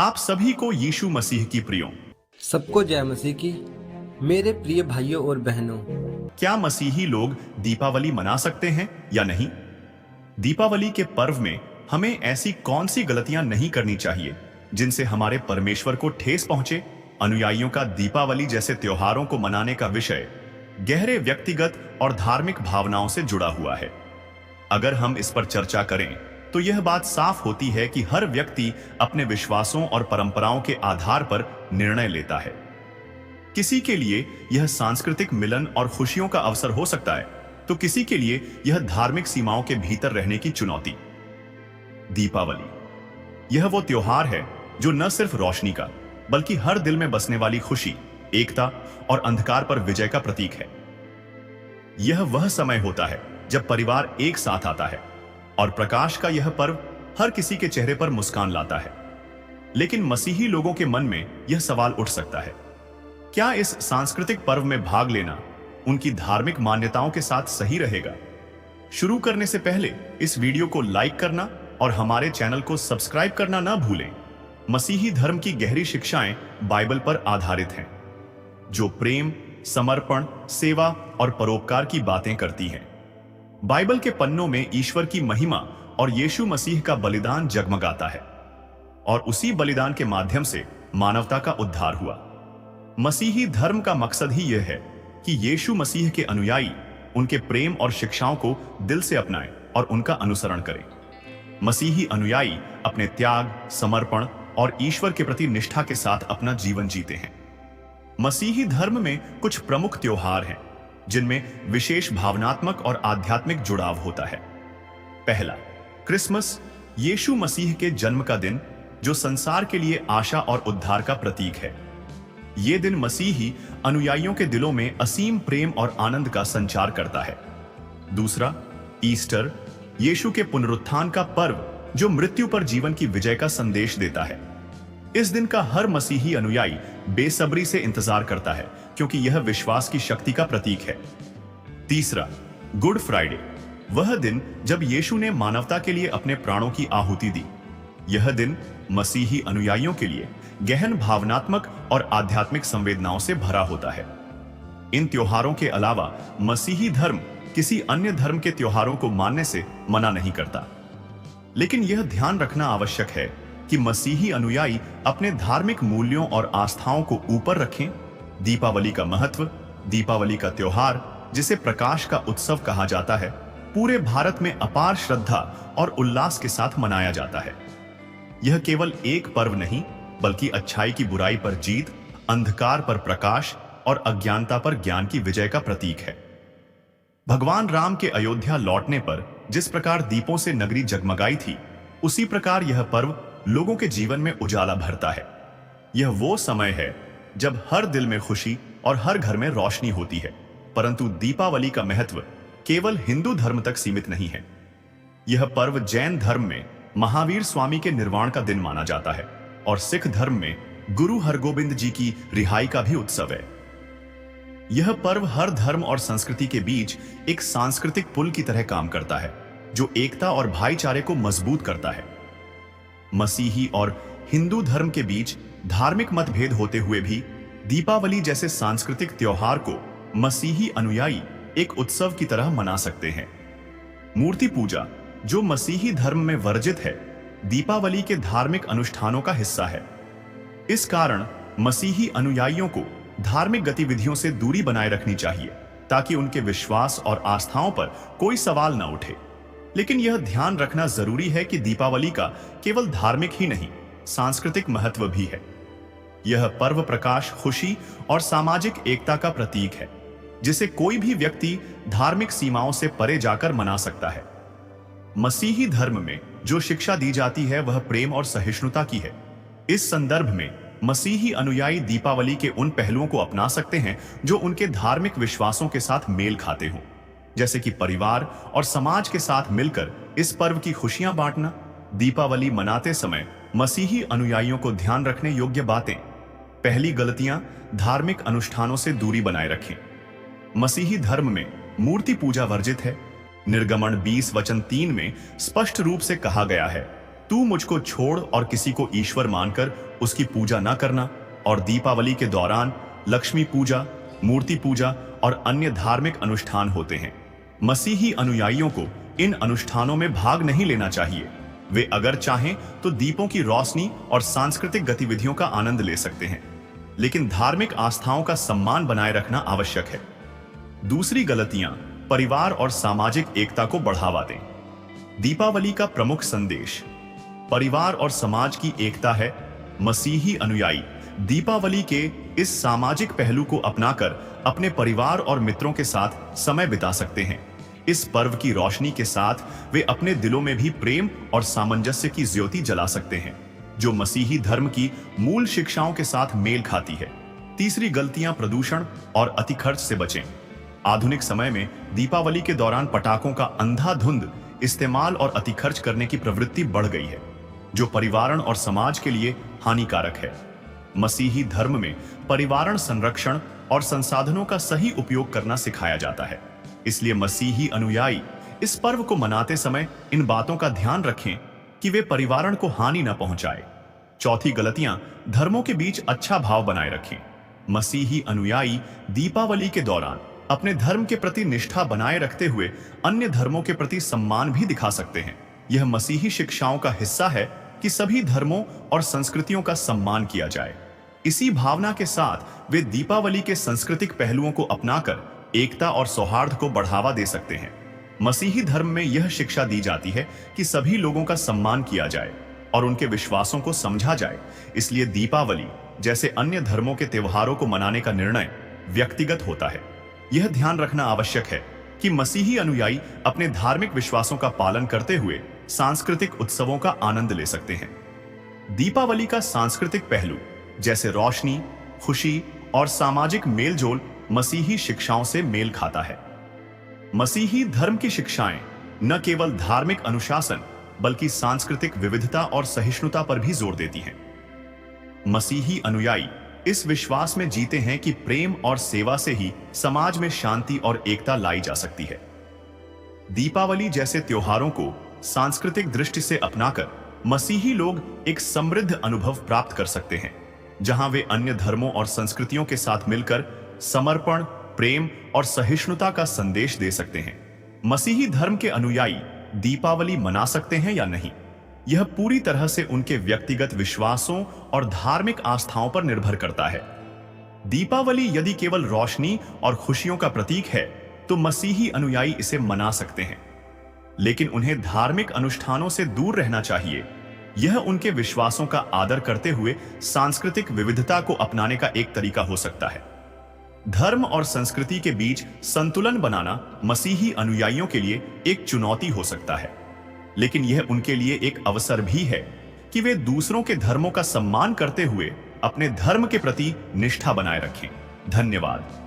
आप सभी को यीशु मसीह की प्रियो। सबको जय मसीह की। मेरे प्रिय भाइयों और बहनों, क्या मसीही लोग दीपावली मना सकते हैं या नहीं? दीपावली के पर्व में हमें ऐसी कौन सी गलतियां नहीं करनी चाहिए जिनसे हमारे परमेश्वर को ठेस पहुंचे? अनुयायियों का दीपावली जैसे त्योहारों को मनाने का विषय गहरे व्यक्तिगत और धार्मिक भावनाओं से जुड़ा हुआ है। अगर हम इस पर चर्चा करें तो यह बात साफ होती है कि हर व्यक्ति अपने विश्वासों और परंपराओं के आधार पर निर्णय लेता है। किसी के लिए यह सांस्कृतिक मिलन और खुशियों का अवसर हो सकता है, तो किसी के लिए यह धार्मिक सीमाओं के भीतर रहने की चुनौती। दीपावली यह वो त्योहार है जो न सिर्फ रोशनी का बल्कि हर दिल में बसने वाली खुशी, एकता और अंधकार पर विजय का प्रतीक है। यह वह समय होता है जब परिवार एक साथ आता है और प्रकाश का यह पर्व हर किसी के चेहरे पर मुस्कान लाता है। लेकिन मसीही लोगों के मन में यह सवाल उठ सकता है, क्या इस सांस्कृतिक पर्व में भाग लेना उनकी धार्मिक मान्यताओं के साथ सही रहेगा? शुरू करने से पहले इस वीडियो को लाइक करना और हमारे चैनल को सब्सक्राइब करना ना भूलें। मसीही धर्म की गहरी शिक्षाएं बाइबल पर आधारित हैं, जो प्रेम, समर्पण, सेवा और परोपकार की बातें करती हैं। बाइबल के पन्नों में ईश्वर की महिमा और यीशु मसीह का बलिदान जगमगाता है, और उसी बलिदान के माध्यम से मानवता का उद्धार हुआ। मसीही धर्म का मकसद ही यह है कि यीशु मसीह के अनुयायी उनके प्रेम और शिक्षाओं को दिल से अपनाएं और उनका अनुसरण करें। मसीही अनुयायी अपने त्याग, समर्पण और ईश्वर के प्रति निष्ठा के साथ अपना जीवन जीते हैं। मसीही धर्म में कुछ प्रमुख त्योहार हैं जिनमें विशेष भावनात्मक और आध्यात्मिक जुड़ाव होता है। पहला, क्रिसमस, यीशु मसीह के जन्म का दिन जो संसार के लिए आशा और उद्धार का प्रतीक है। यह दिन मसीही अनुयायियों के दिलों में असीम प्रेम और आनंद का संचार करता है। दूसरा, ईस्टर, यीशु के पुनरुत्थान का पर्व जो मृत्यु पर जीवन की विजय का संदेश देता है। इस दिन का हर मसीही अनुयायी बेसब्री से इंतजार करता है, क्योंकि यह विश्वास की शक्ति का प्रतीक है। तीसरा, गुड फ्राइडे, वह दिन जब यीशु ने मानवता के लिए अपने प्राणों की आहुति दी। यह दिन मसीही अनुयायियों के लिए गहन भावनात्मक और आध्यात्मिक संवेदनाओं से भरा होता है। इन त्योहारों के अलावा मसीही धर्म किसी अन्य धर्म के त्योहारों को मानने से मना नहीं करता, लेकिन यह ध्यान रखना आवश्यक है कि मसीही अनुयायी अपने धार्मिक मूल्यों और आस्थाओं को ऊपर रखें। दीपावली का महत्व, दीपावली का त्योहार जिसे प्रकाश का उत्सव कहा जाता है, पूरे भारत में अपार श्रद्धा और उल्लास के साथ मनाया जाता है। यह केवल एक पर्व नहीं, बल्कि अच्छाई की बुराई पर जीत, अंधकार पर प्रकाश और अज्ञानता पर ज्ञान की विजय का प्रतीक है। भगवान राम के अयोध्या लौटने पर जिस प्रकार दीपों से नगरी जगमगाई थी, उसी प्रकार यह पर्व लोगों के जीवन में उजाला भरता है। यह वो समय है जब हर दिल में खुशी और हर घर में रोशनी होती है। परंतु दीपावली का महत्व केवल हिंदू धर्म तक सीमित नहीं है। यह पर्व जैन धर्म में महावीर स्वामी के निर्वाण का दिन माना जाता है और सिख धर्म में गुरु हरगोबिंद जी की रिहाई का भी उत्सव है। यह पर्व हर धर्म और संस्कृति के बीच एक सांस्कृतिक पुल की तरह काम करता है, जो एकता और भाईचारे को मजबूत करता है। मसीही और हिंदू धर्म के बीच धार्मिक मतभेद होते हुए भी दीपावली जैसे सांस्कृतिक त्योहार को मसीही अनुयायी एक उत्सव की तरह मना सकते हैं। मूर्ति पूजा, जो मसीही धर्म में वर्जित है, दीपावली के धार्मिक अनुष्ठानों का हिस्सा है। इस कारण मसीही अनुयायियों को धार्मिक गतिविधियों से दूरी बनाए रखनी चाहिए, ताकि उनके विश्वास और आस्थाओं पर कोई सवाल न उठे। लेकिन यह ध्यान रखना जरूरी है कि दीपावली का केवल धार्मिक ही नहीं, सांस्कृतिक महत्व भी है। यह पर्व प्रकाश, खुशी और सामाजिक एकता का प्रतीक है, जिसे कोई भी व्यक्ति धार्मिक सीमाओं से परे जाकर मना सकता है। मसीही धर्म में जो शिक्षा दी जाती है वह प्रेम और सहिष्णुता की है। इस संदर्भ में मसीही अनुयायी दीपावली के उन पहलुओं को अपना सकते हैं जो उनके धार्मिक विश्वासों के साथ मेल खाते हों, जैसे कि परिवार और समाज के साथ मिलकर इस पर्व की खुशियां बांटना। दीपावली मनाते समय मसीही अनुयायियों को ध्यान रखने योग्य बातें। पहली, गलतियां, धार्मिक अनुष्ठानों से दूरी बनाए रखें। मसीही धर्म में मूर्ति पूजा वर्जित है। निर्गमन 20 वचन 3 में स्पष्ट रूप से कहा गया है तू मुझको छोड़ और किसी को ईश्वर मानकर उसकी पूजा न करना। और दीपावली के दौरान लक्ष्मी पूजा, मूर्ति पूजा और अन्य धार्मिक अनुष्ठान होते हैं। मसीही अनुयायियों को इन अनुष्ठानों में भाग नहीं लेना चाहिए। वे अगर चाहें तो दीपों की रोशनी और सांस्कृतिक गतिविधियों का आनंद ले सकते हैं, लेकिन धार्मिक आस्थाओं का सम्मान बनाए रखना आवश्यक है। दूसरी गलतियां परिवार और सामाजिक एकता को बढ़ावा दें। दीपावली का प्रमुख संदेश परिवार और समाज की एकता है। मसीही अनुयायी दीपावली के इस सामाजिक पहलू को अपनाकर अपने परिवार और मित्रों के साथ समय बिता सकते हैं। इस पर्व की रोशनी के साथ वे अपने दिलों में भी प्रेम और सामंजस्य की ज्योति जला सकते हैं, जो मसीही धर्म की मूल शिक्षाओं के साथ मेल खाती है। तीसरी गलतियां प्रदूषण और अति खर्च से बचें। आधुनिक समय में दीपावली के दौरान पटाखों का अंधाधुंध इस्तेमाल और अति खर्च करने की प्रवृत्ति बढ़ गई है, जो पर्यावरण और समाज के लिए हानिकारक है। मसीही धर्म में पर्यावरण संरक्षण और संसाधनों का सही उपयोग करना सिखाया जाता है। इसलिए मसीही अनुयायी इस पर्व को मनाते समय इन बातों का ध्यान रखें कि वे पर्यावरण को हानि न पहुंचाए। चौथी गलतियां धर्मों के बीच अच्छा भाव बनाए रखें। मसीही अनुयायी दीपावली के दौरान अपने धर्म के प्रति निष्ठा बनाए रखते हुए अन्य धर्मों के प्रति सम्मान भी दिखा सकते हैं। यह मसीही शिक्षाओं का हिस्सा है कि सभी धर्मों और संस्कृतियों का सम्मान किया जाए। इसी भावना के साथ वे दीपावली के सांस्कृतिक पहलुओं को अपनाकर एकता और सौहार्द को बढ़ावा दे सकते हैं। मसीही धर्म में यह शिक्षा दी जाती है कि सभी लोगों का सम्मान किया जाए और उनके विश्वासों को समझा जाए। इसलिए दीपावली जैसे अन्य धर्मों के त्योहारों को मनाने का निर्णय व्यक्तिगत होता है। यह ध्यान रखना आवश्यक है कि मसीही अनुयायी अपने धार्मिक विश्वासों का पालन करते हुए सांस्कृतिक उत्सवों का आनंद ले सकते हैं। दीपावली का सांस्कृतिक पहलू जैसे रोशनी, खुशी और सामाजिक मेलजोल मसीही शिक्षाओं से मेल खाता है। मसीही धर्म की शिक्षाएं न केवल धार्मिक अनुशासन बल्कि सांस्कृतिक विविधता और सहिष्णुता पर भी जोर देती हैं। मसीही अनुयायी इस विश्वास में जीते हैं कि प्रेम और सेवा से ही समाज में शांति और एकता लाई जा सकती है। दीपावली जैसे त्योहारों को सांस्कृतिक दृष्टि से अपनाकर मसीही लोग एक समृद्ध अनुभव प्राप्त कर सकते हैं, जहां वे अन्य धर्मों और संस्कृतियों के साथ मिलकर समर्पण, प्रेम और सहिष्णुता का संदेश दे सकते हैं। मसीही धर्म के अनुयायी दीपावली मना सकते हैं या नहीं, यह पूरी तरह से उनके व्यक्तिगत विश्वासों और धार्मिक आस्थाओं पर निर्भर करता है। दीपावली यदि केवल रोशनी और खुशियों का प्रतीक है, तो मसीही अनुयायी इसे मना सकते हैं, लेकिन उन्हें धार्मिक अनुष्ठानों से दूर रहना चाहिए। यह उनके विश्वासों का आदर करते हुए सांस्कृतिक विविधता को अपनाने का एक तरीका हो सकता है। धर्म और संस्कृति के बीच संतुलन बनाना मसीही अनुयायियों के लिए एक चुनौती हो सकता है, लेकिन यह उनके लिए एक अवसर भी है कि वे दूसरों के धर्मों का सम्मान करते हुए अपने धर्म के प्रति निष्ठा बनाए रखें। धन्यवाद।